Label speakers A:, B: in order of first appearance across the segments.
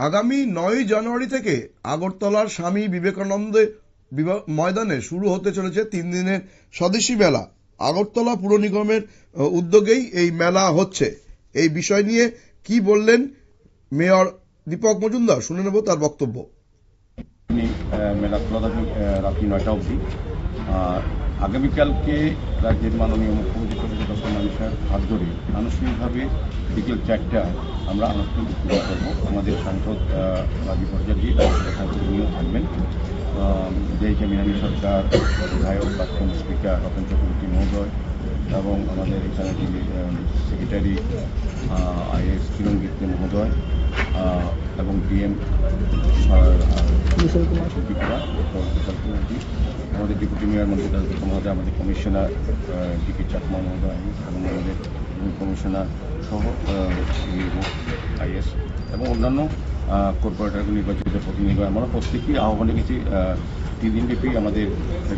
A: আগামী 9 জানুয়ারি থেকে আগরতলার স্বামী বিবেকানন্দ ময়দানে শুরু হতে চলেছে 3 দিনের স্বদেশী মেলা। আগরতলা পুর নিগমের উদ্যোগেই এই মেলা হচ্ছে। এই বিষয় নিয়ে কি বললেন মেয়র দীপক মজুমদার, শুনে নেব তার বক্তব্য।
B: মেলা খোলা থাকবে রাত্রি 9টা অবধি। আগামীকালকে রাজ্যের মাননীয় মুখ্যমন্ত্রী ডক্টর মানিক সাহের হাত ধরে আনুষ্ঠানিকভাবে বিকেল 4টায় আমরা আনুষ্ঠানিক উদ্বোধন করব। আমাদের সাংসদ রাজীব ভট্টাচার্য উনিও থাকবেন, যেইকে মিনানী সরকার, বিধায়ক, প্রাক্তন স্পিকার রতন চক্রবর্তী মহোদয় এবং আমাদের এখানে যিনি সেক্রেটারি আইএস কিরণ গিত্তে মহোদয় এবং ডিএম আমাদের ডেপুটি মেয়র মন্ত্রী মহোদয়, আমাদের কমিশনার ডিকে চাকমা মহোদয় এবং আমাদের কমিশনার সহ আইএস এবং অন্যান্য কর্পোরেটর নির্বাচিত প্রতিনিধি, আমরা প্রত্যেকেই আহ্বান রেখেছি 3 দিনব্যাপী আমাদের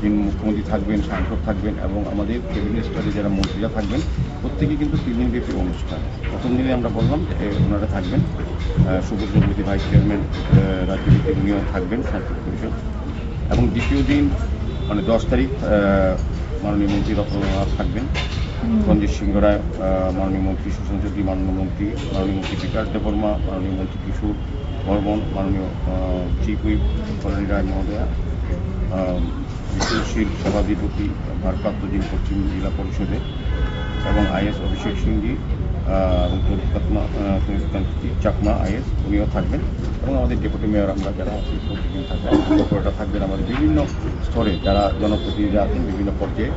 B: যিনি মুখ্যমন্ত্রী থাকবেন, সাংসদ থাকবেন এবং আমাদের ক্যাবিনেট স্তরে যারা মন্ত্রীরা থাকবেন, প্রত্যেকেই কিন্তু 3 দিনব্যাপী অনুষ্ঠান। প্রথম দিনে আমরা বললাম যে ওনারা থাকবেন, সুব্রত চক্রবর্তী ভাইস চেয়ারম্যান রাজ্যভিত্তিক উনিও থাকবেন সাংসদ পরিষদ, এবং দ্বিতীয় দিন মানে 10 তারিখ মাননীয় মন্ত্রী রতনলাল থাকবেন, রঞ্জিত সিংহ রায় মাননীয় মন্ত্রী, সুশান্ত চৌধুরী মাননীয় মন্ত্রী, মাননীয় মন্ত্রী বিকাশ দেববর্মা, মাননীয় মন্ত্রী কিশোর বর্মন, মাননীয় চিফ হুইপ কল্যাণী রায় মহোদয়া, বিপুলশীল সভাধিপতি ভারপ্রাপ্ত যিনি পশ্চিম জেলা পরিষদে এবং আইএস অভিষেক সিংজি এবং চাকমা আইএস উনিও থাকবেন এবং আমাদের ডেপুটি মেয়র আমরা যারা আছি প্রতিদিন থাকবেন, কর্পোরেটর থাকবেন, আমাদের বিভিন্ন স্তরে যারা জনপ্রতিনিধি আছেন বিভিন্ন পর্যায়ে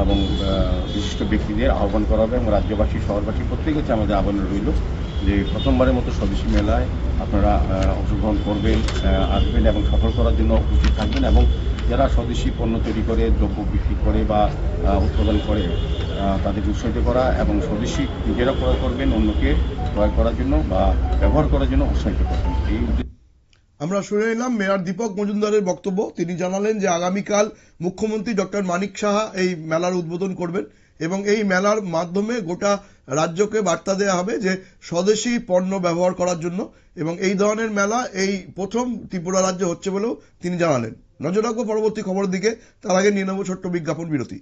B: এবং বিশিষ্ট ব্যক্তিদের আহ্বান করা হবে এবং রাজ্যবাসী শহরবাসী প্রত্যেকের কাছে আমাদের আহ্বান রইল যে প্রথমবারের মতো স্বদেশী মেলায় আপনারা অংশগ্রহণ করবেন, আসবেন এবং সফল করার জন্য উপস্থিত থাকবেন এবং যারা স্বদেশী পণ্য তৈরি করে, দ্রব্য বিক্রি করে বা উৎপাদন করে তাদের উৎসাহিত করা এবং স্বদেশী নিজেরা ক্রয় করবেন, অন্যকে ক্রয় করার জন্য বা ব্যবহার করার জন্য উৎসাহিত করবেন। এই
A: আমরা শুনে নিলাম মেয়র দীপক মজুমদারের বক্তব্য। তিনি জানালেন যে আগামীকাল মুখ্যমন্ত্রী ডক্টর মানিক সাহা এই মেলার উদ্বোধন করবেন এবং এই মেলার মাধ্যমে গোটা রাজ্যকে বার্তা দেওয়া হবে যে স্বদেশী পণ্য ব্যবহার করার জন্য, এবং এই ধরনের মেলা এই প্রথম ত্রিপুরা রাজ্যে হচ্ছে বলেও তিনি জানালেন। নজর রাখবো পরবর্তী খবরের দিকে, তার আগে নিয়ে নেব ছোট্ট বিজ্ঞাপন বিরতি।